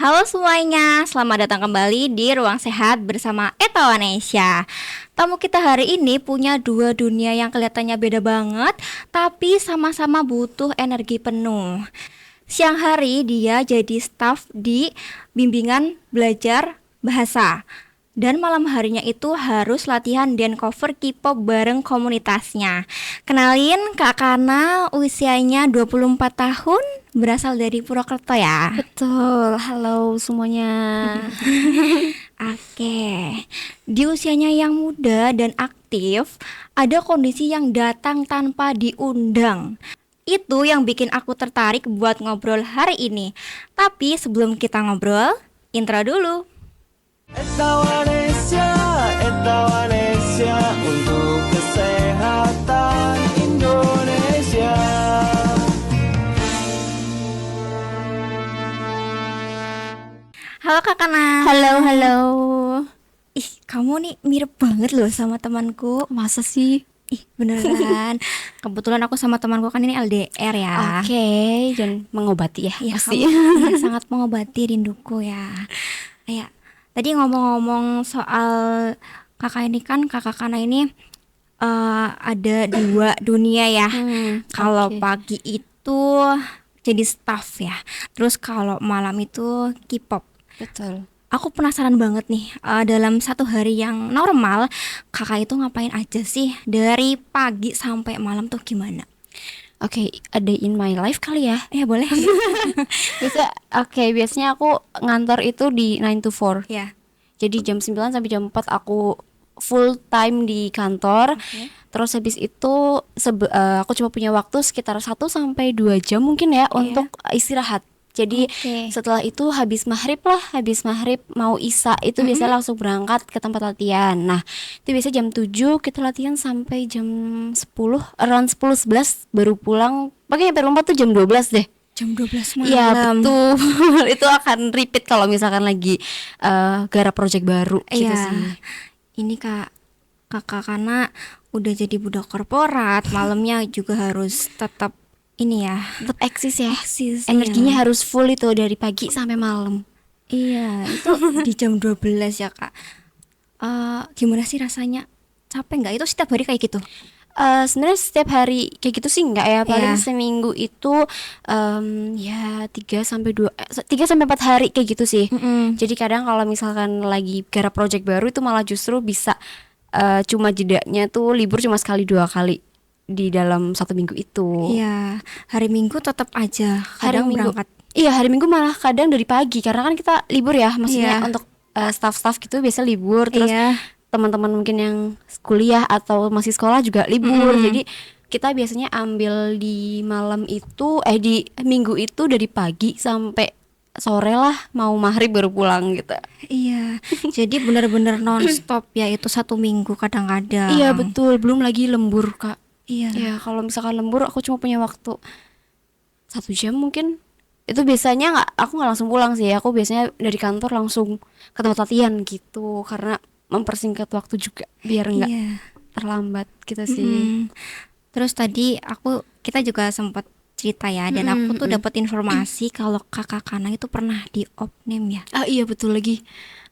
Halo semuanya, selamat datang kembali di Ruang Sehat bersama Eta Wanesya. Tamu kita hari ini punya dua dunia yang kelihatannya beda banget, tapi sama-sama butuh energi penuh. Siang hari dia jadi staf di bimbingan belajar bahasa. Dan malam harinya itu harus latihan dan cover K-pop bareng komunitasnya. Kenalin Kak Kana, usianya 24 tahun, berasal dari Purwokerto ya. Betul, halo semuanya. Oke, di usianya yang muda dan aktif, ada kondisi yang datang tanpa diundang. Itu yang bikin aku tertarik buat ngobrol hari ini. Tapi sebelum kita ngobrol, intro dulu. Eta Wanesya untuk kesehatan Indonesia. Halo Kak Kana. Halo. Ih, kamu nih mirip banget loh sama temanku. Masa sih? Ih, beneran. Kebetulan aku sama temanku kan ini LDR ya. Oke, dan mengobati ya, Iya, pasti. kamu iya, sangat mengobati rinduku ya. Kayak tadi ngomong-ngomong soal kakak ini kan, kakak Kana ini ada dua dunia ya. Kalau oke. pagi itu jadi staff ya. Terus kalau malam itu K-pop. Betul. Aku penasaran banget nih, dalam satu hari yang normal kakak itu ngapain aja sih dari pagi sampai malam tuh gimana? Oke, a day in my life kali ya. Ya boleh. Biasanya aku ngantor itu di 9 to 4. Ya. Jadi jam 9 sampai jam 4 aku full time di kantor. Oke. Terus habis itu aku cuma punya waktu sekitar 1 sampai 2 jam mungkin ya untuk istirahat. Jadi Oke. setelah itu habis maghrib mau isya itu biasanya langsung berangkat ke tempat latihan. Nah, itu biasanya jam 7 kita latihan sampai jam 10, around 10-11 baru pulang. Pakai nyampe rumah tuh jam 12 deh. Jam 12 malam. Iya betul. Itu akan repeat kalau misalkan lagi garap project baru gitu Iya. sih. Ini kakak Kana udah jadi budak korporat, malamnya juga harus tetap ini ya, Tetap eksis ya. eksis. Energinya Iya. harus full itu dari pagi sampai malam. Iya, itu di jam 12 ya kak. Gimana sih rasanya? Capek nggak? Itu setiap hari kayak gitu? Sebenarnya setiap hari kayak gitu sih enggak ya, paling Iya. seminggu itu ya 3 sampai 4 hari kayak gitu sih. Jadi kadang kalau misalkan lagi garap project baru itu malah justru bisa cuma jedanya tuh libur cuma sekali 2 kali di dalam 1 minggu itu. Iya, hari Minggu tetap aja Hari kadang Minggu. berangkat. Iya, hari Minggu malah kadang dari pagi karena kan kita libur ya, maksudnya Iya. untuk staff-staff gitu biasa libur, terus Iya. teman-teman mungkin yang kuliah atau masih sekolah juga libur. Jadi kita biasanya ambil di malam itu di minggu itu dari pagi sampai sore lah, mau maghrib baru pulang gitu. Iya, jadi benar-benar non-stop ya itu 1 minggu kadang-kadang. Iya betul, belum lagi lembur Kak. Iya. Ya kalau misalkan lembur aku cuma punya waktu 1 jam mungkin. Itu biasanya aku nggak langsung pulang sih. Aku biasanya dari kantor langsung ke tempat latihan gitu, karena mempersingkat waktu juga biar nggak Iya. terlambat gitu sih. Terus tadi kita juga sempat cerita ya, dan aku tuh dapat informasi kalau kakak Kana itu pernah di Opname ya. Iya betul lagi.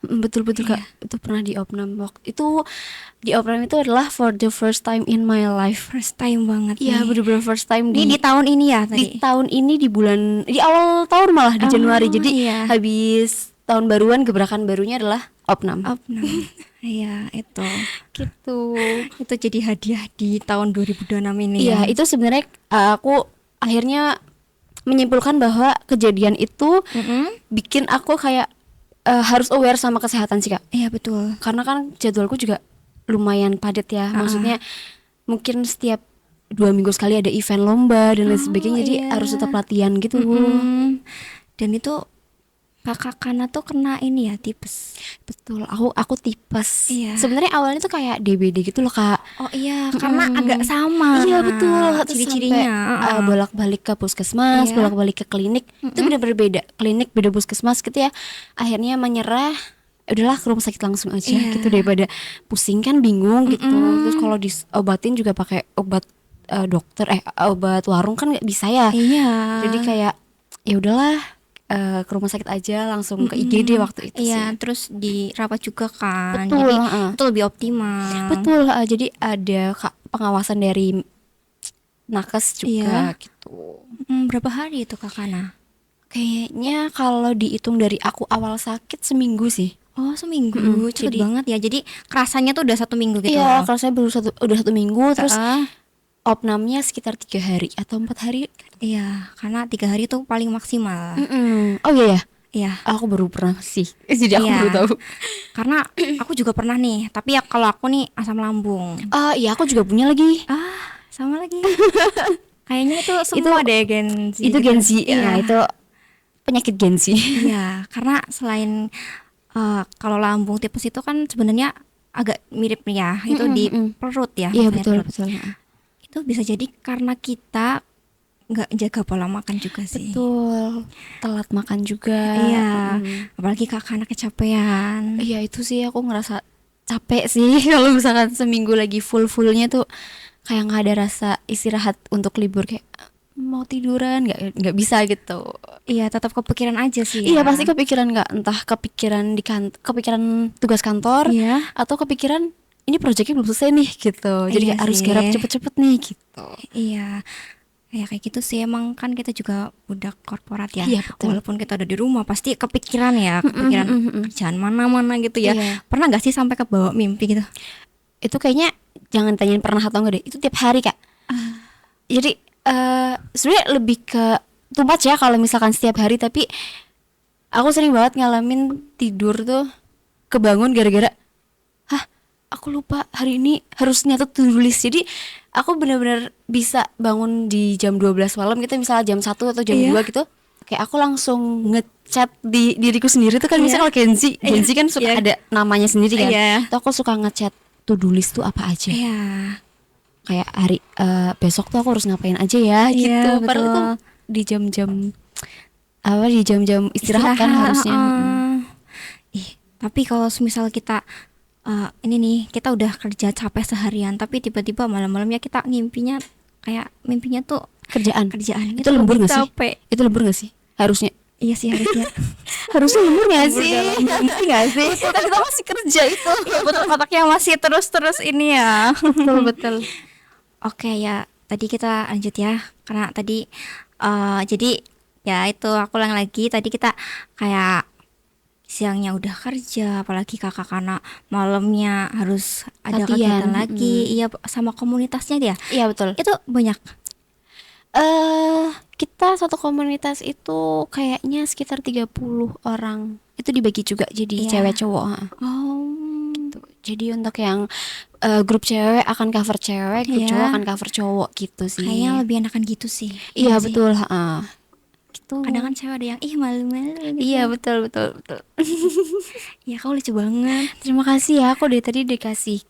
Betul Kak, itu pernah di Opnam. Waktu itu di Opnam itu adalah for the first time in my life. First time banget Iya nih. bener-bener first time Ini di tahun ini ya tadi. di tahun ini di awal tahun malah di Januari. Jadi iya. habis tahun baruan gebrakan barunya adalah Opnam. Opname. Iya, itu. Gitu. Itu jadi hadiah di tahun 2026 ini Iya, ya. itu sebenarnya aku akhirnya menyimpulkan bahwa kejadian itu bikin aku kayak harus aware sama kesehatan sih Kak. Iya, betul. Karena kan jadwalku juga lumayan padat ya. Maksudnya mungkin setiap 2 minggu sekali ada event lomba dan lain sebagainya. Jadi iya. harus tetap latihan gitu. Dan itu kakak Kana tuh kena ini ya, tipes. Betul. Aku tipes. Iya. Sebenarnya awalnya tuh kayak DBD gitu loh Kak. Oh iya, karena agak sama. Iya betul. Terus Ciri-cirinya. sampai, bolak-balik ke puskesmas, Iya. bolak-balik ke klinik. Itu benar-benar beda. Klinik beda puskesmas gitu ya. Akhirnya menyerah. Udahlah ke rumah sakit langsung aja Iya. gitu, daripada pusing kan bingung gitu. Terus kalau diobatin juga pakai obat dokter obat warung kan nggak bisa ya. Iya. Jadi kayak ya udahlah, ke rumah sakit aja, langsung ke IGD waktu itu Iya, sih. terus dirawat juga kan. Betul, Jadi heeh. itu lebih optimal. Betul, jadi ada pengawasan dari nakes juga Iya. gitu. Berapa hari itu Kak Kana? Kayaknya kalau dihitung dari aku awal sakit seminggu sih. Oh, seminggu. Cepet jadi- banget ya. Jadi kerasanya tuh udah 1 minggu gitu. Iya, kalau saya udah 1 minggu, terus Heeh. opnamnya sekitar 3 hari atau 4 hari. Iya, karena 3 hari tuh paling maksimal. Oh iya ya, Iya. aku baru pernah sih. Jadi aku Iya. baru tahu. Karena aku juga pernah nih, tapi ya kalau aku nih asam lambung. Iya, aku juga punya lagi. Sama lagi. Kayaknya itu semua deh Gen Z. Itu gitu. Gen Z, Iya. nah itu penyakit Gen Z. Iya, karena selain kalau lambung tipes itu kan sebenarnya agak mirip ya, itu di perut ya. Iya, biasanya betul perut. betul. Itu bisa jadi karena kita nggak jaga pola makan juga sih. Betul. Telat makan juga. Iya, apalagi kakak kecapean. Iya, itu sih aku ngerasa capek sih kalau misalkan seminggu lagi fullnya tuh kayak nggak ada rasa istirahat untuk libur, kayak mau tiduran nggak bisa gitu. Iya, tetap kepikiran aja sih. Iya, ya. pasti kepikiran, nggak entah kepikiran kepikiran tugas kantor, Iya. atau kepikiran ini proyeknya belum selesai nih gitu. Jadi Iya kayak harus sih. garap cepet-cepet nih gitu. Iya. Ya kayak gitu sih, emang kan kita juga budak korporat ya. Iya, betul. Walaupun kita udah di rumah pasti kepikiran ya, kepikiran kerjaan mana-mana gitu ya. Iya. Pernah gak sih sampai kebawa mimpi gitu? Itu kayaknya jangan tanyain pernah atau enggak deh, itu tiap hari Kak. Jadi sebenarnya lebih ke too much ya kalau misalkan setiap hari, tapi aku sering banget ngalamin tidur tuh kebangun gara-gara aku lupa hari ini harus nyatet to-do list. Jadi aku benar-benar bisa bangun di jam 12 malam gitu, misalnya jam 1 atau jam 2 gitu. Kayak aku langsung ngechat di diriku sendiri tuh kan. Misalnya kalau Gen Z kan suka ada namanya sendiri kan. Tuh aku suka ngechat to-do list tuh apa aja. Iya. Kayak hari besok tuh aku harus ngapain aja ya Iya, gitu. betul. Padahal tuh di jam-jam istirahat kan harusnya. Ih, tapi kalau misal kita ini nih, kita udah kerja capek seharian, tapi tiba-tiba malam-malamnya kita mimpinya tuh Kerjaan. kerjaan Itu lembur lebih gak sih? capek. Itu lembur gak sih? Harusnya. Iya sih, harusnya. Harusnya lembur gak sih? Mimpi gak sih? Kita masih kerja itu. Betul, otaknya masih terus ini ya. Betul. Oke ya, tadi kita lanjut ya, karena tadi jadi ya itu aku ulang lagi, tadi kita kayak siangnya udah kerja, apalagi kakak karena malamnya harus ada Latihan, kegiatan lagi, iya sama komunitasnya dia. Iya betul. Itu banyak. Kita satu komunitas itu kayaknya sekitar 30 orang. Itu dibagi juga jadi Iya. cewek cowok. Oh. Gitu. Jadi untuk yang grup cewek akan cover cewek, grup Iya. cowok akan cover cowok gitu sih. Kayaknya lebih enakan gitu sih. Iya sih? betul. Gitu. Kadang kan cewek ada yang malu-malu gitu. Iya betul. Ya kau lucu banget. Terima kasih ya, aku dari tadi dikasih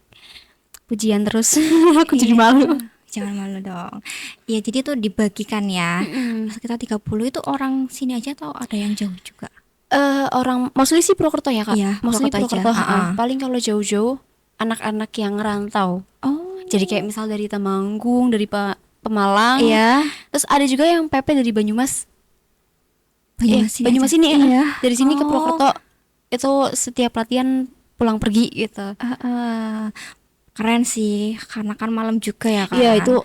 pujian terus. Aku jadi Iya. malu. Jangan malu dong. Iya, jadi tuh dibagikan ya. Sekitar 30 itu orang sini aja atau ada yang jauh juga? Orang mostly sih Purwokerto ya Kak. Iya, Mostly Purwokerto aja. Purwokerto. Ha-ha. Paling kalau jauh-jauh anak-anak yang ngerantau. Oh. Jadi kayak misal dari Temanggung, dari Pemalang. Iya. Terus ada juga yang PP dari Banyumas. Banyumas sini Banyumas aja. sini. Iya. Dari sini ke Oh. Purwokerto. Itu setiap latihan pulang pergi gitu. Keren sih, karena kan malam juga ya kan. Iya, itu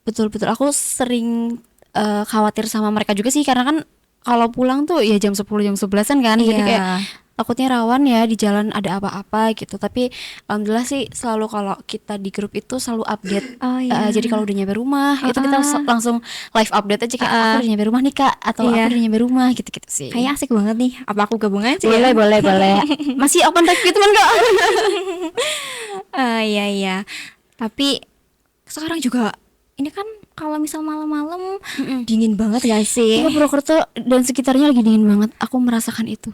betul-betul aku sering khawatir sama mereka juga sih, karena kan kalau pulang tuh ya jam 10 jam 11-an kan. Jadi Iya. kayak takutnya rawan ya di jalan ada apa-apa gitu. Tapi alhamdulillah sih selalu kalau kita di grup itu selalu update. Oh, iya. Jadi kalau udah nyampe rumah itu kita langsung live update aja kayak aku udah nyampe rumah nih Kak, atau Iya. aku udah nyampe rumah gitu-gitu sih. Kayaknya asik banget nih. Apa aku gabung aja boleh, ya? boleh. Masih open recruitment Kak. Iya. Tapi sekarang juga ini kan kalau misal malam-malam dingin banget gak sih? Iya, Purwokerto dan sekitarnya lagi dingin banget. Aku merasakan itu.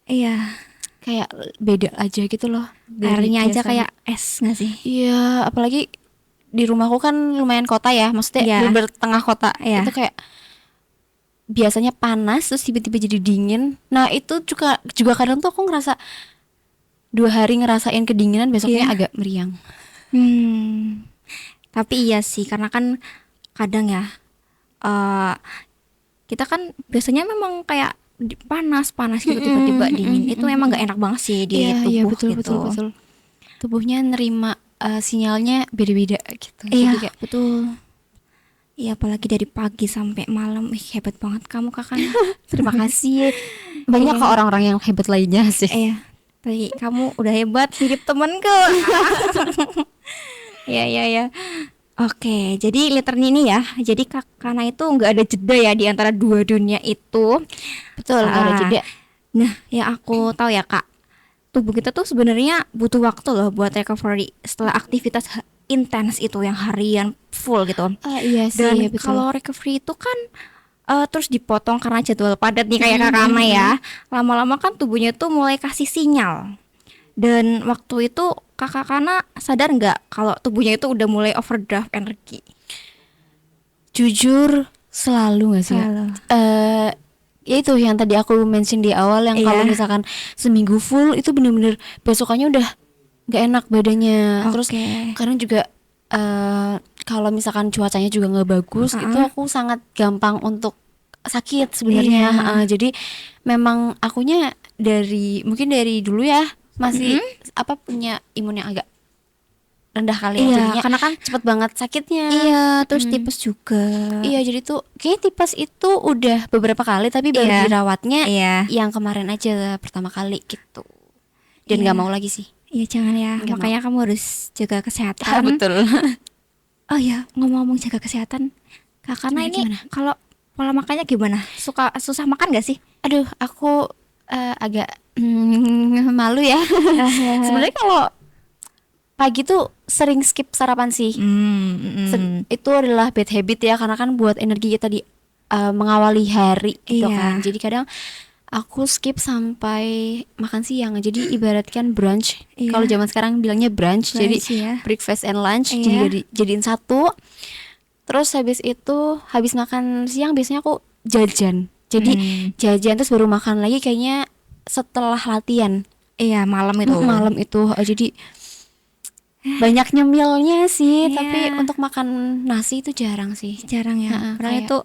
Iya. Kayak beda aja gitu loh. dari Airnya aja biasanya. kayak es gak sih? Iya, apalagi di rumahku kan lumayan kota ya, maksudnya Iya. bener-bener tengah kota. Iya. Itu kayak biasanya panas terus tiba-tiba jadi dingin. Nah itu juga kadang tuh aku ngerasa 2 hari ngerasain kedinginan, besoknya Iya. agak meriang. Tapi iya sih, karena kan kadang ya kita kan biasanya memang kayak panas gitu tiba-tiba dingin. Itu emang nggak enak banget sih di Iya, tubuh iya, betul, gitu. betul, betul. Tubuhnya nerima sinyalnya beda-beda gitu. Iya, Jadi kayak betul. Iya, apalagi dari pagi sampai malam. Ih, hebat banget kamu kakak. terima kasih. Banyak kok orang-orang yang hebat lainnya sih. Iya, tapi kamu udah hebat, mirip temenku. Iya, iya, iya. Oke, jadi literally ini ya. Jadi karena itu nggak ada jeda ya di antara dua dunia itu. Betul, nggak ada Ah, jeda. Nah, yang aku tahu ya kak, tubuh kita tuh sebenarnya butuh waktu loh buat recovery setelah aktivitas intens itu yang harian full gitu. Iya sih, Dan betul. kalau recovery itu kan terus dipotong karena jadwal padat nih kayak Kak Kana ya. Lama-lama kan tubuhnya tuh mulai kasih sinyal. Dan waktu itu Kakak Kana sadar nggak kalau tubuhnya itu udah mulai overdraft energi? Jujur selalu nggak sih? Kak? Selalu. Ya itu yang tadi aku mention di awal yang kalau Iya. misalkan seminggu full itu bener-bener besokannya udah nggak enak badannya. Terus Oke. kadang juga kalau misalkan cuacanya juga nggak bagus itu aku sangat gampang untuk sakit sebenarnya. Jadi memang akunya mungkin dari dulu ya masih punya imun yang agak rendah kali ya, Iya, jadinya karena kan cepet banget sakitnya. iya, terus tipes juga. Iya, jadi tuh kayak tipes itu udah beberapa kali tapi baru Iya. dirawatnya Iya. yang kemarin aja pertama kali gitu. Dan Iya. nggak mau lagi sih. Iya, jangan ya. Nggak Makanya kamu harus jaga kesehatan. Betul. Oh ya, ngomong-ngomong jaga kesehatan, Kak Kana ini Gimana? kalau pola makannya gimana? Susah makan gak sih? Aduh, aku agak malu ya. Sebenarnya kalau pagi tuh sering skip sarapan sih. Itu adalah bad habit ya karena kan buat energi kita di mengawali hari gitu Iya. kan. Jadi kadang aku skip sampai makan siang. Jadi ibaratkan brunch. Iya. Kalau zaman sekarang bilangnya brunch. Jadi Brunch, ya. breakfast and lunch. Iya. Jadi jadiin satu. Terus habis itu habis makan siang biasanya aku jajan. Jadi jajan terus baru makan lagi kayaknya setelah latihan. Iya, malam itu. Malam itu jadi banyak nyemilnya sih, Iya. tapi untuk makan nasi itu jarang sih. Jarang ya. Heeh, Karena kayak- itu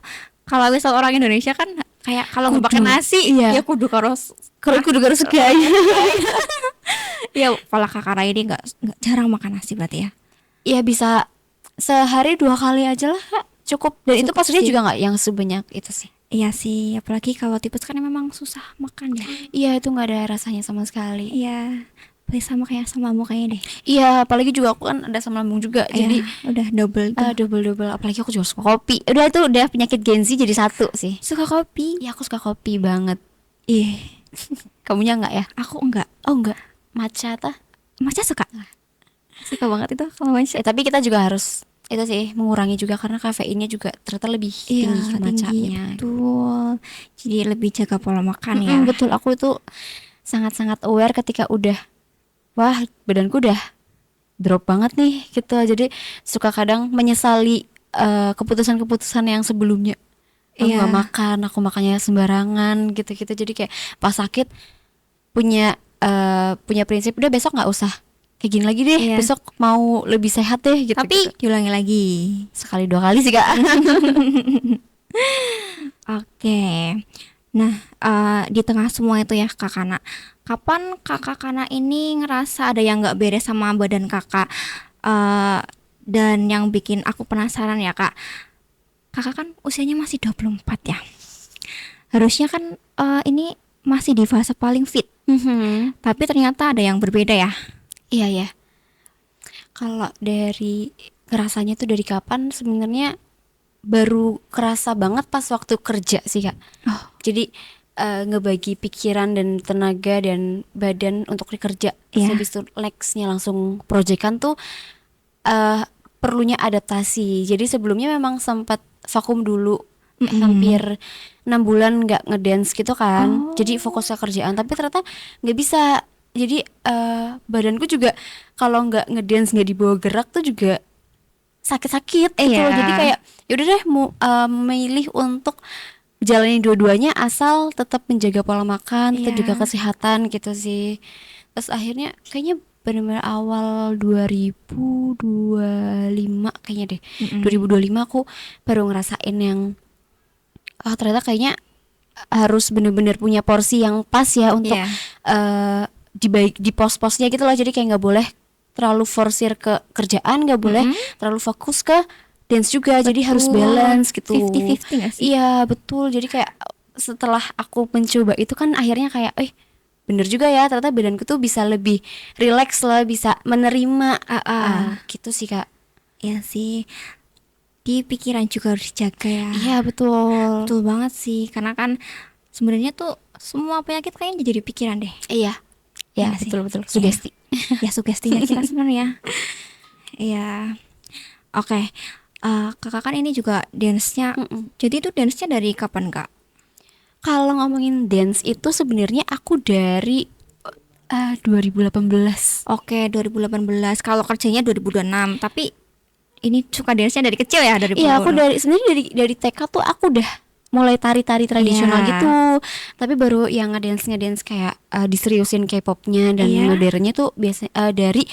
kalau misal orang Indonesia kan kayak kalau nggak pakai Kudu. nasi, Iya. ya kudu harus. Kalau kudu harus segaya. Ya, pola Kak Kana ini nggak jarang makan nasi berarti ya. Ya bisa sehari 2 kali aja lah, Kak. Cukup. Dan itu Cukup pastinya sih. juga nggak yang sebanyak itu sih. Iya sih, apalagi kalau tipes kan memang susah makan ya. Iya, itu nggak ada rasanya sama sekali. Iya, paling sama kayak sama kamu kayaknya deh. Iya, apalagi juga aku kan ada asam lambung juga. Jadi Iya, udah double tuh. double. Apalagi aku juga suka kopi. Udah penyakit Gen Z jadi satu sih. Suka kopi? Iya, aku suka kopi banget. Ih, Kamunya nggak ya? aku enggak. Oh enggak. Matcha tah? Masa suka? Suka banget itu kalau matcha. Tapi kita juga harus itu sih mengurangi juga karena kafeinnya juga ternyata lebih tinggi matchanya. Betul. Jadi lebih jaga pola makan ya. Betul, aku itu sangat-sangat aware ketika udah wah badanku udah drop banget nih gitu. Jadi suka kadang menyesali keputusan-keputusan yang sebelumnya. Aku Iya. nggak makan, aku makannya sembarangan gitu-gitu. Jadi kayak pas sakit punya prinsip udah besok nggak usah kayak gini lagi deh. Iya. Besok mau lebih sehat deh gitu. Tapi diulangi lagi. sekali 2 kali sih Kak. Oke. Nah, di tengah semua itu ya Kak Kana, kapan Kakak Kana ini ngerasa ada yang nggak beres sama badan Kakak? Dan yang bikin aku penasaran ya Kak, Kakak kan usianya masih 24 ya. Harusnya kan ini masih di fase paling fit. Tapi ternyata ada yang berbeda ya. Iya ya. Kalau dari kerasanya tuh dari kapan sebenarnya baru kerasa banget pas waktu kerja sih Kak. Jadi ngebagi pikiran dan tenaga dan badan untuk kerja. Iya. Habis itu legsnya langsung proyekan tuh perlunya adaptasi. Jadi sebelumnya memang sempat vakum dulu. Hampir 6 bulan nggak ngedance gitu kan. Jadi fokus ke kerjaan tapi ternyata nggak bisa. Jadi badanku juga kalau nggak ngedance nggak dibawa gerak tuh juga sakit-sakit gitu. Iya. Jadi kayak yaudah deh memilih untuk jalanin dua-duanya asal tetap menjaga pola makan, tetap Iya. jaga kesehatan gitu sih. Terus akhirnya kayaknya benar-benar awal 2025 kayaknya deh. 2025 aku baru ngerasain yang ternyata kayaknya harus bener-bener punya porsi yang pas ya untuk Iya. di pos-posnya gitu loh. Jadi kayak nggak boleh terlalu forsir ke kerjaan, nggak boleh terlalu fokus ke dance juga. Jadi harus balance gitu. 50-50 nggak sih? Iya betul. Jadi kayak setelah aku mencoba itu kan akhirnya kayak bener juga ya, ternyata badanku tuh bisa lebih relax lah, bisa menerima gitu sih Kak. Iya sih. Di pikiran juga harus dijaga ya. Iya betul. Betul banget sih, karena kan sebenarnya tuh semua penyakit kayaknya jadi pikiran deh. Iya. Ya Iya sih. betul sugesti. Ya sugestinya kita sebenarnya. Iya. Oke. Kakak kan ini juga dance-nya. Jadi itu dance-nya dari kapan, Kak? Kalau ngomongin dance itu sebenarnya aku dari 2018. Oke, 2018. Kalau kerjanya 2026, tapi ini suka dance-nya dari kecil ya, dari Iya, aku sebenarnya dari TK tuh aku udah mulai tari-tari tradisional Iya. gitu. Tapi baru yang ngedance kayak diseriusin K-popnya dan Iya. modernnya tuh biasanya dari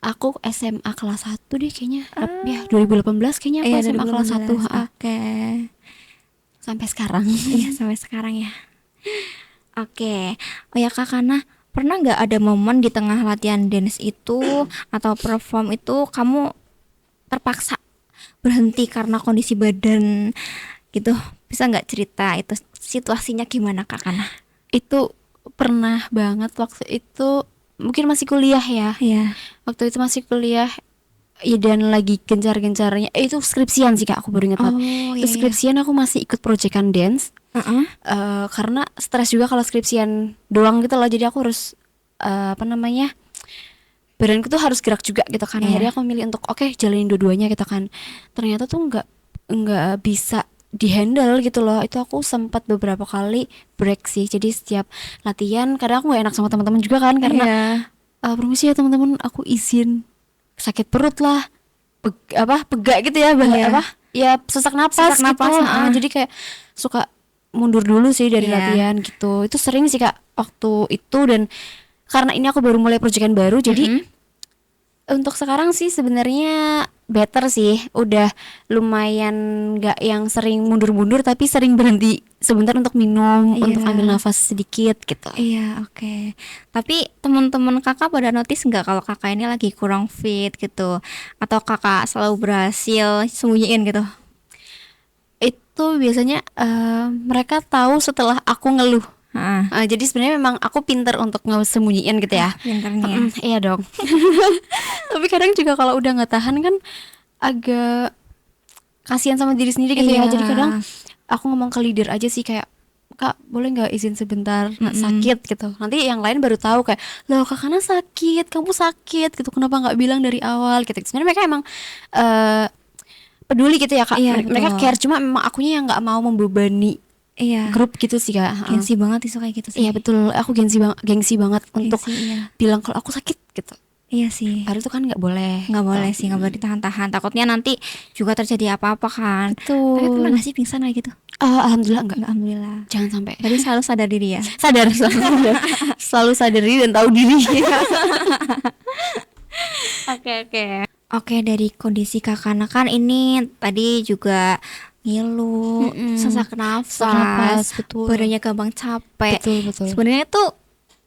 aku SMA kelas 1 deh kayaknya. Ya, 2018 kayaknya aku Iya, SMA kelas 1. 2018. Oke. Sampai sekarang. Iya, sampai sekarang ya. Oke. Oh ya Kak, karena pernah nggak ada momen di tengah latihan dance itu atau perform itu kamu terpaksa berhenti karena kondisi badan gitu? Bisa nggak cerita itu situasinya gimana Kak? Karena Itu pernah banget waktu itu, mungkin masih kuliah ya. ya. Waktu itu masih kuliah ya, dan lagi gencar-gencarnya itu skripsian sih Kak, aku baru ingat banget. Oh, Itu iya, skripsian aku masih ikut proyekan dance. Karena stres juga kalau skripsian doang gitu loh, jadi aku harus badanku tuh harus gerak juga gitu kan. Iya. Akhirnya aku milih untuk jalanin dua-duanya gitu kan. Ternyata tuh nggak bisa dihandle gitu loh. Itu aku sempat beberapa kali break sih. Jadi setiap latihan kadang aku gak enak sama teman-teman juga kan, karena Iya. permisi ya teman-teman, aku izin sakit perut lah, pegak gitu ya, Iya. ya sesak napas Sesak gitu. napas, Jadi kayak suka mundur dulu sih dari Iya. latihan gitu. Itu sering sih Kak waktu itu. Dan karena ini aku baru mulai proyekan baru, jadi untuk sekarang sih sebenarnya better sih, udah lumayan nggak yang sering mundur-mundur, tapi sering berhenti sebentar untuk minum, Iya. untuk ambil nafas sedikit gitu. Iya, oke. Tapi teman-teman kakak pada notice nggak kalau kakak ini lagi kurang fit gitu, atau kakak selalu berhasil sembunyiin gitu? Itu biasanya mereka tahu setelah aku ngeluh. Heeh. Jadi sebenarnya memang aku pinter untuk ngesembunyiin gitu ya. Pinternya. Iya dong. Tapi kadang juga kalau udah nggak tahan kan agak kasihan sama diri sendiri gitu ya. Iya. Jadi kadang aku ngomong ke leader aja sih, kayak Kak boleh nggak izin sebentar, sakit gitu. Nanti yang lain baru tahu kayak, loh Kak Kana sakit, kamu sakit gitu, kenapa nggak bilang dari awal gitu. Sebenarnya mereka emang peduli gitu ya Kak. Iya, Mereka betul. care, cuma memang akunya yang nggak mau membebani Iya. grup gitu sih Kak. Gengsi banget itu kayak gitu sih. Iya betul, aku gengsi banget untuk iya. bilang kalau aku sakit gitu. Iya sih. Padahal itu kan nggak boleh. Nggak boleh sih, nggak boleh ditahan-tahan. Takutnya nanti juga terjadi apa-apa kan. Betul. Tapi pernah nggak sih pingsan kayak gitu? Alhamdulillah enggak. Alhamdulillah. Jangan sampai. Tadi selalu sadar diri ya. Sadar, selalu sadar diri dan tahu diri. Oke. Oke, dari kondisi kakak kan ini tadi juga ngilu, sesak nafas, betul. badannya gampang capek. Betul. Sebenarnya tuh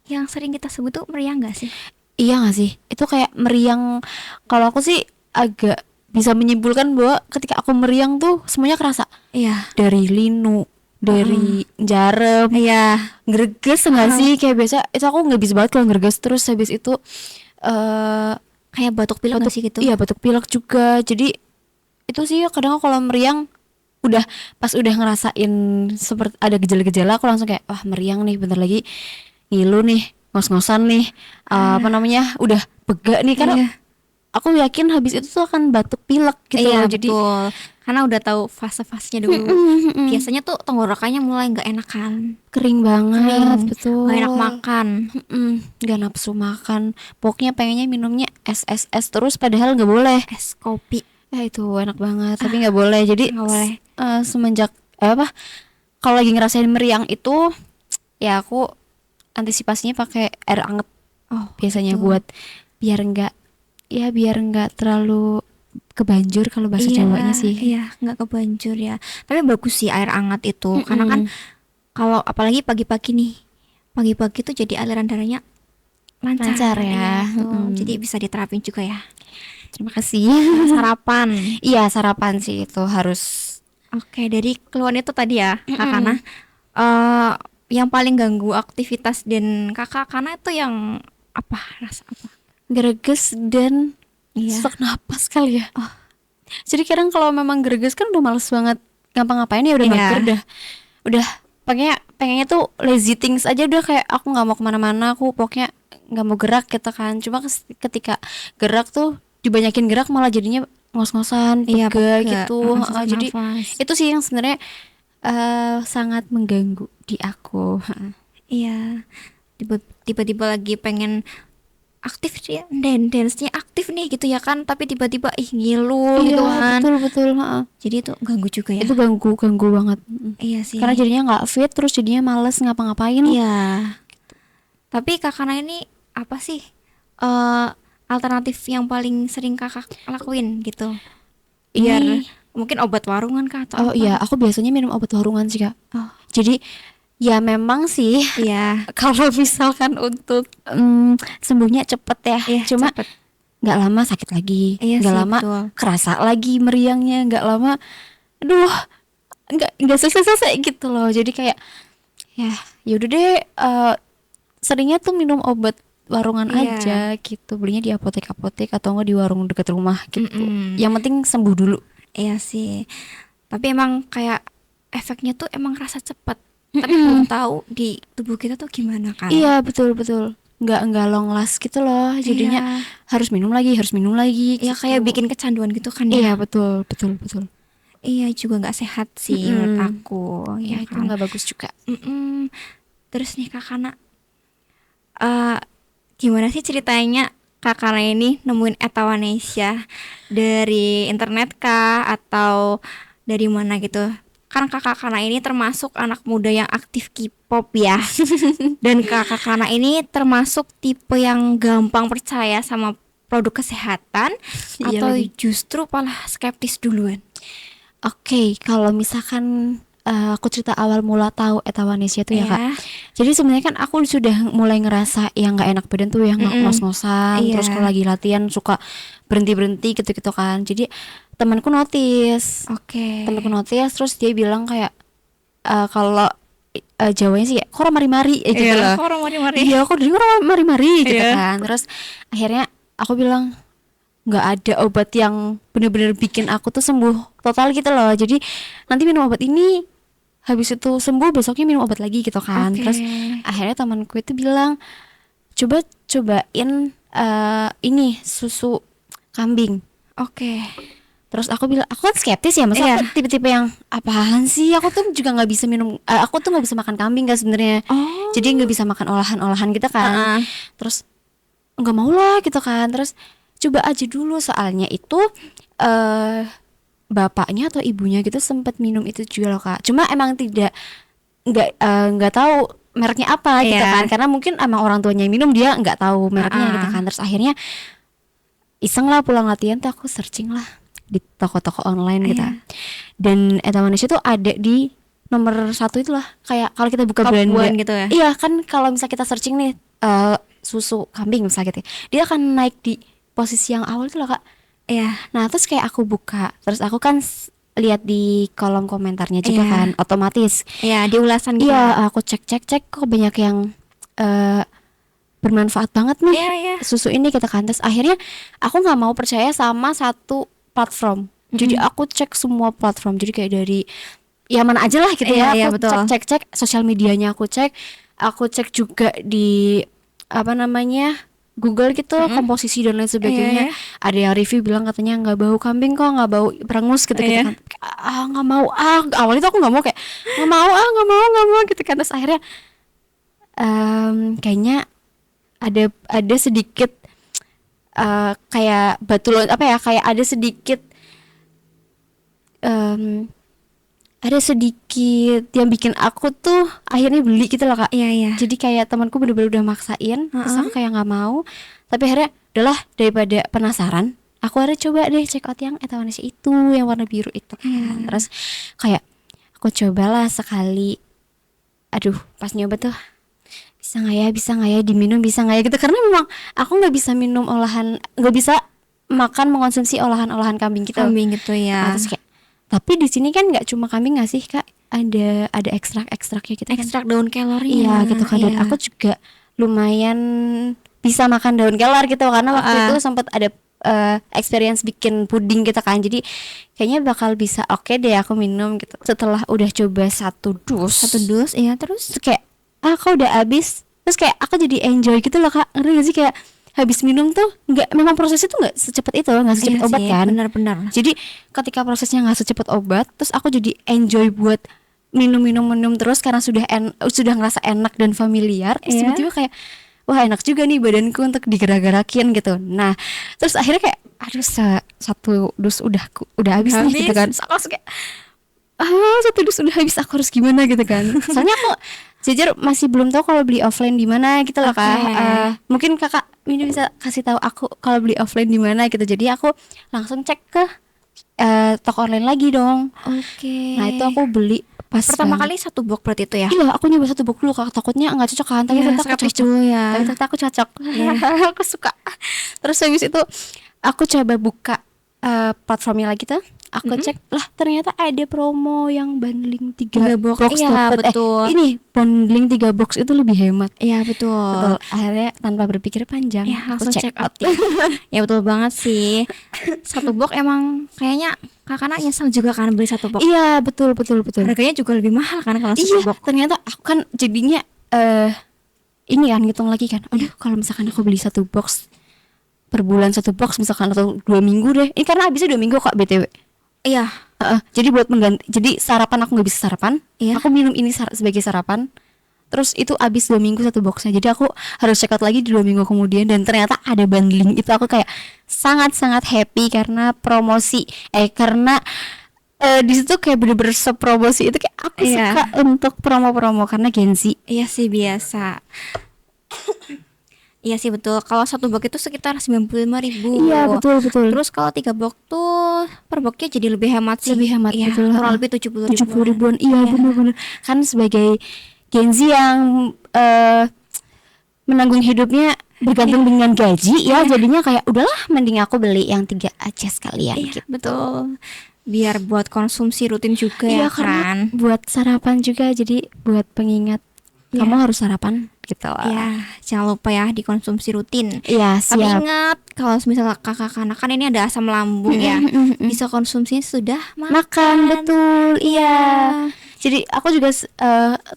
yang sering kita sebut tuh meriang nggak sih? Iya nggak sih? Itu kayak meriang. Kalau aku sih agak bisa menyimpulkan bahwa ketika aku meriang tuh semuanya kerasa. Iya. Dari linu, dari jarum, Iya. greges nggak sih? Kayak biasa itu aku nggak bisa banget kalau greges. Terus habis itu Kayak batuk pilek nggak sih gitu? Iya batuk pilek juga. Jadi itu sih kadang kalau meriang pas udah ngerasain seperti ada gejala-gejala, aku langsung kayak wah meriang nih, bentar lagi ngilu nih, ngos-ngosan nih, udah pegak nih, karena Iya. aku yakin habis itu tuh akan batuk pilek gitu Iya, loh. Jadi betul. Karena udah tahu fase-fasenya dulu. Biasanya tuh tenggorokannya mulai nggak enakan, kering banget, kering, betul. nggak enak makan. Nggak nafsu makan. Pokoknya pengennya minumnya es terus, padahal nggak boleh. Es kopi Itu enak banget, tapi nggak boleh. Jadi nggak boleh. semenjak kalau lagi ngerasain meriang itu ya aku antisipasinya pakai air anget biasanya, betul. buat biar nggak terlalu kebanjur kalau bahasa Jawanya sih. Iya, nggak kebanjur ya. Tapi bagus sih air hangat itu, karena kan Kalau apalagi pagi-pagi nih, pagi-pagi tuh jadi aliran darahnya lancar, Lancar ya. Iya, tuh. Mm-mm. Jadi bisa diterapin juga ya. Terima kasih. Sarapan. Iya, sarapan sih itu harus. Oke, dari keluhan itu tadi ya, Kak Mm-mm. Kana. Yang paling ganggu aktivitas dan Kakak Kana itu yang apa? Rasa apa? Greges dan Iya. sesak napas kali ya. Jadi kadang kalau memang greges kan udah males banget ngapa-ngapain ya, udah Iya. mager udah pengennya tuh lazy things aja, udah kayak aku nggak mau kemana-mana, aku pokoknya nggak mau gerak gitu kan. Cuma ketika gerak tuh dibanyakin gerak malah jadinya ngos-ngosan, Iya, pegel pegel. gitu. Sesak Jadi nafas. itu sih yang sebenarnya sangat mengganggu di aku. Iya. Tiba-tiba lagi pengen aktif dia, dance-nya aktif nih gitu ya kan, tapi tiba-tiba ngilu gitu kan. betul heeh. Jadi itu ganggu juga ya. Itu ganggu banget. Iya sih. Karena jadinya nggak fit, terus jadinya males ngapa-ngapain. Iya. Tapi Kakak ini apa sih alternatif yang paling sering Kakak lakuin gitu? Biar Ini mungkin obat warungan kah atau oh apa? iya, aku biasanya minum obat warungan sih, Kak. Oh, Jadi ya memang sih iya. kalau misalkan untuk sembuhnya cepet ya, Iya, cuma cepet. nggak lama sakit lagi, Iya nggak sih, lama betul. kerasa lagi meriangnya, nggak lama, aduh, nggak selesai gitu loh. Jadi kayak ya yaudah deh, seringnya tuh minum obat warungan Iya. aja gitu, belinya di apotek atau enggak di warung dekat rumah gitu. Mm-mm. Yang penting sembuh dulu. Iya sih. Tapi emang kayak efeknya tuh emang rasa cepet. Tapi belum tahu di tubuh kita tuh gimana kan? Iya betul nggak long last gitu loh, jadinya Iya. harus minum lagi Iya, gitu. kayak bikin kecanduan gitu kan ya. Iya betul Iya, juga nggak sehat sih Mm-mm. menurut aku. ya Ya itu kan. nggak bagus juga. Mm-mm. Terus nih Kakak gimana sih ceritanya Kakak ini nemuin Etawanesia dari internet kah atau dari mana gitu? Kan Kakak ini termasuk anak muda yang aktif K-pop ya. Dan Kakak ini termasuk tipe yang gampang percaya sama produk kesehatan Iya atau lagi. justru malah skeptis duluan? Oke, kalau misalkan aku cerita awal mula tahu Etawanesia tuh ya Iya. Kak. Jadi sebenarnya kan aku sudah mulai ngerasa yang nggak enak badan tuh, yang Mm-mm. ngos-ngosan, Iya. terus kalau lagi latihan suka berhenti gitu kan. Jadi temanku notice, Oke. terus dia bilang kayak kalau Jawanya sih kayak kok mari-mari gitu Iya, loh. kok mari-mari. Iya, aku dengar mari-mari gitu Iya. kan. Terus akhirnya aku bilang nggak ada obat yang bener-bener bikin aku tuh sembuh total gitu loh. Jadi nanti minum obat ini, habis itu sembuh besoknya minum obat lagi gitu kan. Oke. Terus akhirnya temanku itu bilang cobain ini susu kambing. Oke. Terus aku bilang, aku kan skeptis ya, masa Iya. aku tipe-tipe yang apaan sih? Aku tuh juga nggak bisa minum, aku tuh nggak bisa makan kambing kan sebenarnya. Oh. Jadi nggak bisa makan olahan-olahan gitu kan. Terus nggak mau lah gitu kan. Terus coba aja dulu, soalnya itu bapaknya atau ibunya gitu sempat minum itu juga loh Kak. Cuma emang nggak tahu mereknya apa gitu Iya. kan. Karena mungkin emang orang tuanya yang minum, dia nggak tahu mereknya gitu kan. Terus akhirnya iseng lah pulang latihan tuh aku searching lah di toko-toko online gitu. Iya. Dan Etawanesia tuh ada di nomor 1 itulah, kayak kalau kita buka Top Belanda one gitu ya? Iya kan, kalau misalnya kita searching nih susu kambing misalnya gitu, dia akan naik di posisi yang awal itu loh Kak. Iya. Nah terus kayak aku buka, terus aku kan lihat di kolom komentarnya juga Iya. kan, otomatis Iya, di ulasan gitu. iya aku cek kok banyak yang bermanfaat banget nih Iya, iya. susu ini kita kan. Terus akhirnya aku nggak mau percaya sama satu platform, jadi aku cek semua platform, jadi kayak dari ya mana aja lah gitu Iya, ya. iya, Aku betul. cek sosial medianya, aku cek juga di apa namanya Google gitu, komposisi dan lain Iya, sebagainya. iya. Ada yang review bilang katanya nggak bau kambing kok, nggak bau perangus gitu Iya. kan. Nggak mau awalnya tuh aku nggak mau, kayak nggak mau gitu kan. Terus akhirnya kayaknya ada sedikit kayak batu apa ya, kayak ada sedikit yang bikin aku tuh akhirnya beli gitu loh Kak. Iya, iya. Jadi kayak temanku bener-bener udah maksain, terus aku kayak nggak mau. Tapi akhirnya udahlah, daripada penasaran, aku akhirnya coba deh check out yang Etawanesia itu, yang warna biru itu kan. Terus kayak aku cobalah sekali aduh pas nyoba tuh bisa nggak ya diminum, bisa nggak ya gitu, karena memang aku nggak bisa minum olahan, nggak bisa makan mengkonsumsi olahan kambing gitu. Kambing gitu Nah, ya. terus kayak tapi di sini kan nggak cuma kambing nggak sih kak, ada ekstraknya gitu kan. Ekstrak daun kelornya. Iya gitu kan, dan Iya. aku juga lumayan bisa makan daun kelor gitu karena waktu itu sempat ada experience bikin puding gitu kan, jadi kayaknya bakal bisa oke deh aku minum gitu. Setelah udah coba satu dus Iya terus. terus kayak kok udah habis, terus kayak aku jadi enjoy gitu loh kak, ngerti gak sih, kayak habis minum tuh nggak, memang prosesnya tuh nggak secepat itu, nggak secepat Iya obat sih, kan. benar-benar. Jadi ketika prosesnya nggak secepat obat, terus aku jadi enjoy buat minum terus karena sudah ngerasa enak dan familiar. Terus Iya. tiba-tiba kayak wah enak juga nih badanku untuk digerak-gerakin gitu. Nah terus akhirnya kayak aduh satu dus udah habis nih gitu kan. Terus aku langsung kayak satu dus udah habis, aku harus gimana gitu kan. Soalnya aku jujur masih belum tahu kalau beli offline di mana gitu loh kak. Oke. Mungkin kakak ini bisa kasih tahu aku kalau beli offline di mana gitu. Jadi aku langsung cek ke toko online lagi dong. Oke. Nah itu aku beli pas pertama banget. kali satu box berarti itu ya. Iya, aku nyoba satu box dulu kak, takutnya nggak cocok kan, tapi Iya, ternyata aku skeptis cocok. dulu ya. Tapi ternyata aku cocok. Iya. Aku suka. Terus habis itu aku coba buka platformnya lagi tuh. Aku cek lah ternyata ada promo yang bundling 3 Tiga box. Iya, dapet. betul. Ini bundling 3 box itu lebih hemat. Iya betul. Betul. Akhirnya tanpa berpikir panjang Ya aku langsung check out ya. Ya betul banget sih. Satu box emang kayaknya kakak nyesel juga kan beli satu box. Iya, betul. Harganya juga lebih mahal kan kalau satu Iya, box. ternyata aku kan jadinya ini kan ngitung lagi kan. Aduh, kalau misalkan aku beli satu box per bulan, satu box misalkan atau 2 minggu deh. Ini karena habisnya 2 minggu kok BTW. Iya. Jadi buat mengganti, jadi sarapan aku nggak bisa sarapan. Iya. Aku minum ini sebagai sarapan. Terus itu habis 2 minggu satu boxnya. Jadi aku harus check out lagi di 2 minggu kemudian, dan ternyata ada bundling. Itu aku kayak sangat happy karena promosi. Karena di situ kayak bener-bener sepromosi itu, kayak aku Iya. suka untuk promo-promo karena Gen Z. Iya sih biasa. Iya sih betul. Kalau satu box itu sekitar 95.000. Iya, betul. Terus kalau 3 box tuh per boxnya jadi lebih hemat sih. Lebih hemat, Iya, betul. kurang lebih 70 70 ribuan. Iya, bener-bener. Kan sebagai Gen Z yang menanggung hidupnya bergantung dengan gaji ya, jadinya kayak udahlah mending aku beli yang 3 aja sekalian Iya, gitu. betul. Biar buat konsumsi rutin juga ya karena kan. buat sarapan juga, jadi buat pengingat Iya. kamu harus sarapan gitu lah. Ya, jangan lupa ya dikonsumsi rutin. Iya, Tapi siap. ingat kalau misalnya kakak kan ini ada asam lambung ya, bisa konsumsinya sudah Makan betul, iya. Jadi aku juga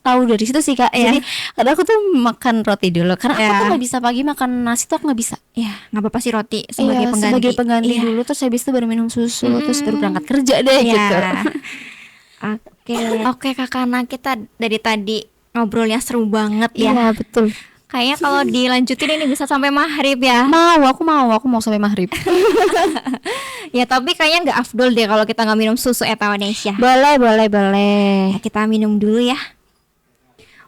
tahu dari situ sih kak. Iya. Jadi kadang aku tuh makan roti dulu karena aku Iya. tuh nggak bisa pagi makan nasi tuh, aku nggak bisa. Ya, nggak apa-apa sih roti sebagai Iya, pengganti. sebagai pengganti Iya. dulu, terus habis itu baru minum susu, terus baru berangkat kerja deh Iya. gitu. Oke kakak, nah kita dari tadi ngobrolnya seru banget ya. Iya betul. Kayaknya kalau dilanjutin ini bisa sampai maghrib ya. Aku mau sampai maghrib. Ya tapi kayaknya nggak afdol deh kalau kita nggak minum susu Etawanesia. boleh. Ya, kita minum dulu ya.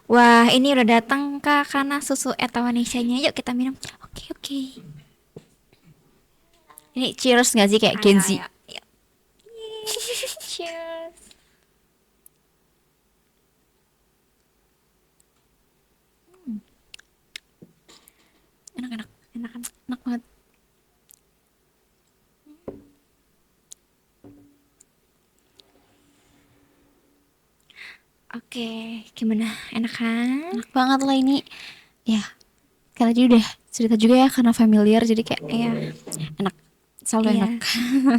Wah ini udah datang kak karena susu Etawanesianya. Yuk kita minum. Oke. Ini cheers nggak sih kayak Gen Z? Ayo. Cheers. Enak banget. Oke, gimana? Enak kan? Enak banget lah ini. Ya, karena dia udah cerita juga ya, karena familiar jadi kayak Iya. enak. Selalu Iya. enak.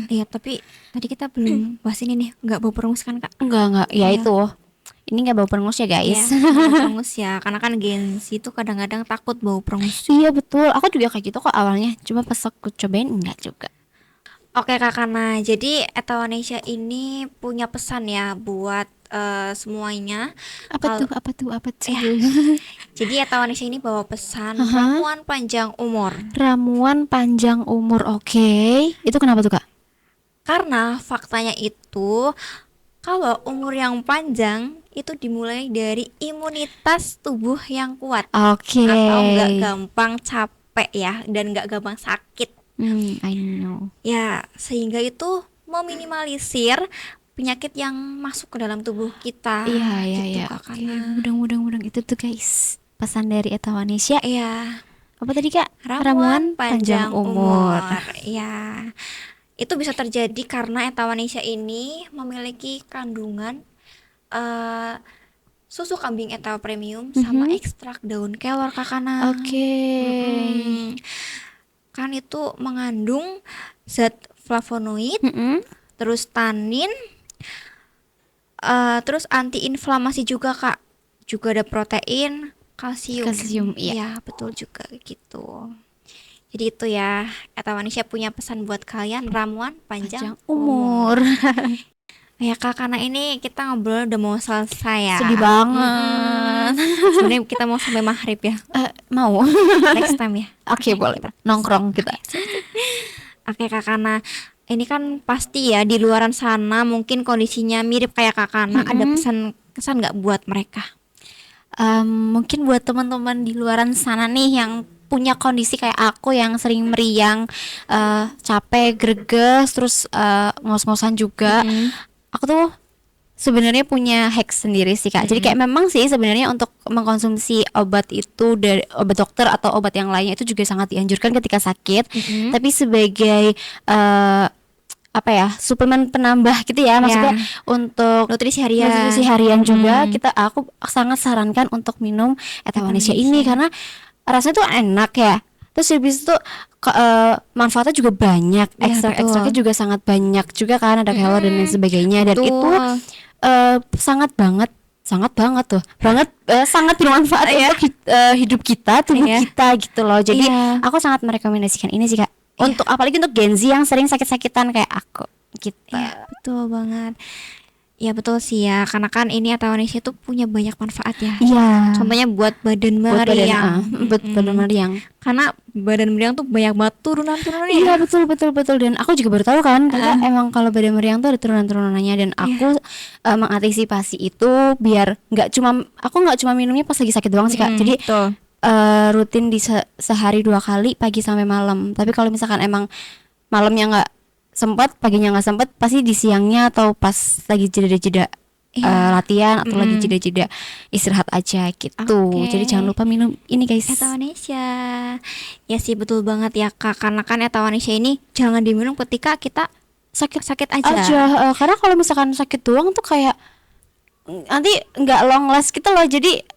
Iya, tapi tadi kita belum bahas ini nih, nggak bau perengus kan kak? Enggak. Ya Iya. itu. Ini nggak bau perengus ya guys. Iya, nggak bau perengus ya, karena kan Gen Z itu kadang-kadang takut bau perengus. Iya betul. Aku juga kayak gitu kok awalnya. Cuma pas aku cobain enggak juga. Oke kak Kana, jadi Etawanesia ini punya pesan ya buat semuanya. Apa Kal- tuh? Ya. Jadi Etawanesia ini bawa pesan Aha. ramuan panjang umur. Ramuan panjang umur. Oke. Itu kenapa tuh kak? Karena faktanya itu kalau umur yang panjang itu dimulai dari imunitas tubuh yang kuat Oke. atau nggak gampang capek ya, dan nggak gampang sakit I know. ya, sehingga itu meminimalisir penyakit yang masuk ke dalam tubuh kita. Iya gitu, iya. Kak Oke, Kana. Mudang itu tuh guys pesan dari Etawanesia. Iya, Apa tadi Kak? ramuan panjang umur. umur. Ya, itu bisa terjadi karena Etawanesia ini memiliki kandungan eh, susu kambing Etawa premium sama ekstrak daun kelor, Kak Kana. Oke. Mm-mm. Kan itu mengandung zat flavonoid, Mm-mm. terus tanin, terus antiinflamasi juga, Kak. Juga ada protein, kalsium. Kalsium, iya. Iya, betul juga gitu. Jadi itu ya, Etawanesia punya pesan buat kalian, ramuan panjang Panjang umur. Ya Kak, karena ini kita ngobrol udah mau selesai ya. Sedih banget. Sebenarnya kita mau sampai maghrib ya. Mau. Next time ya. Oke, boleh. Nongkrong kita. Oke Kak Kana, ini kan pasti ya di luaran sana mungkin kondisinya mirip kayak Kak Kana. Ada pesan kesan nggak buat mereka? Mungkin buat teman-teman di luaran sana nih yang punya kondisi kayak aku yang sering meriang, capek, greges, terus ngos-ngosan juga. Aku tuh sebenarnya punya hack sendiri sih Kak. Jadi kayak memang sih sebenarnya untuk mengkonsumsi obat itu dari obat dokter atau obat yang lainnya itu juga sangat dianjurkan ketika sakit. Tapi sebagai apa ya, suplemen penambah gitu ya, maksudnya untuk Nutrisi harian. nutrisi harian juga aku sangat sarankan untuk minum Etawanesia ini karena rasanya tuh enak ya. Terus habis itu manfaatnya juga banyak, ekstrak-ekstraknya juga sangat banyak juga kan, ada kelor dan lain sebagainya, dan Betul. itu sangat banget tuh sangat bermanfaat untuk hidup kita, tubuh kita gitu loh. Jadi aku sangat merekomendasikan ini sih Kak, untuk apalagi untuk Gen Z yang sering sakit-sakitan kayak aku gitu. Iya, betul banget. Ya betul sih ya, karena kan ini Etawanesia tuh punya banyak manfaat ya. Iya. Contohnya buat badan Buat meriang. buat badan meriang. Karena badan meriang tuh banyak banget turunan-turunannya. Iya betul dan aku juga baru tahu kan karena emang kalau badan meriang tuh ada turunan-turunannya, dan aku mengantisipasi itu biar aku nggak cuma minumnya pas lagi sakit doang sih Kak. Jadi Betul. rutin di sehari 2 kali, pagi sampai malam. Tapi kalau misalkan emang malamnya nggak sempat, paginya nggak sempat, pasti di siangnya atau pas lagi jeda-jeda latihan atau lagi jeda-jeda istirahat aja gitu. Oke. Jadi jangan lupa minum ini guys. Etawanesia. Ya sih betul banget ya Kak, karena kan Etawanesia ini jangan diminum ketika kita sakit aja. Karena kalau misalkan sakit doang tuh kayak nanti nggak long last gitu loh. Jadi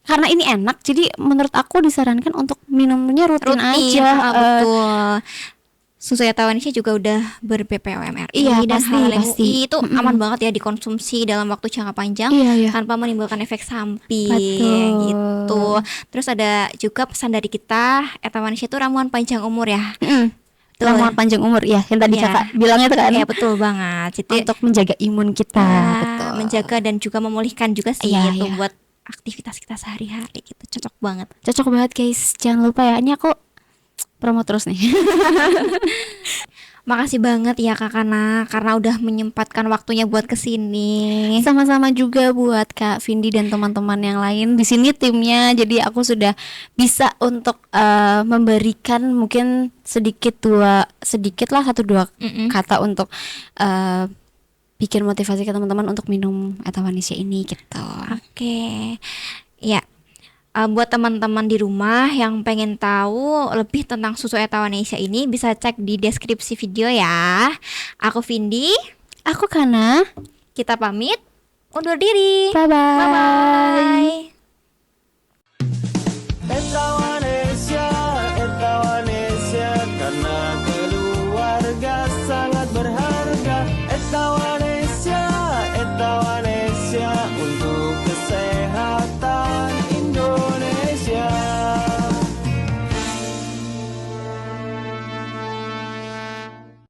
karena ini enak, jadi menurut aku disarankan untuk minumnya rutin aja. Betul. Susu Etawanesia juga udah ber-BPOM RI Iya, dan pasti. halal MUI, itu aman banget ya dikonsumsi dalam waktu jangka panjang Iya. tanpa menimbulkan efek samping. Betul. Gitu. Terus ada juga pesan dari kita, Etawanesia itu ramuan panjang umur ya. Ramuan panjang umur ya, yang tadi Iya. Kakak bilangnya tuh kan. Iya betul banget. Jadi Untuk menjaga imun kita. ya, Betul. menjaga dan juga memulihkan juga sih Iya, itu iya. buat aktivitas kita sehari-hari gitu. Cocok banget. Cocok banget guys. Jangan lupa ya. Ini aku promo terus nih. Makasih banget ya Kak Kana karena udah menyempatkan waktunya buat kesini. Sama-sama juga buat Kak Vindi dan teman-teman yang lain di sini timnya. Jadi aku sudah bisa untuk memberikan mungkin sedikit lah 1-2 kata untuk bikin motivasi ke teman-teman untuk minum Etawanesia ini gitu. Oke. Ya. Buat teman-teman di rumah yang pengen tahu lebih tentang susu Etawanesia ini bisa cek di deskripsi video ya. Aku Vindi, Aku Kana. kita pamit undur diri. Bye bye. Bye-bye.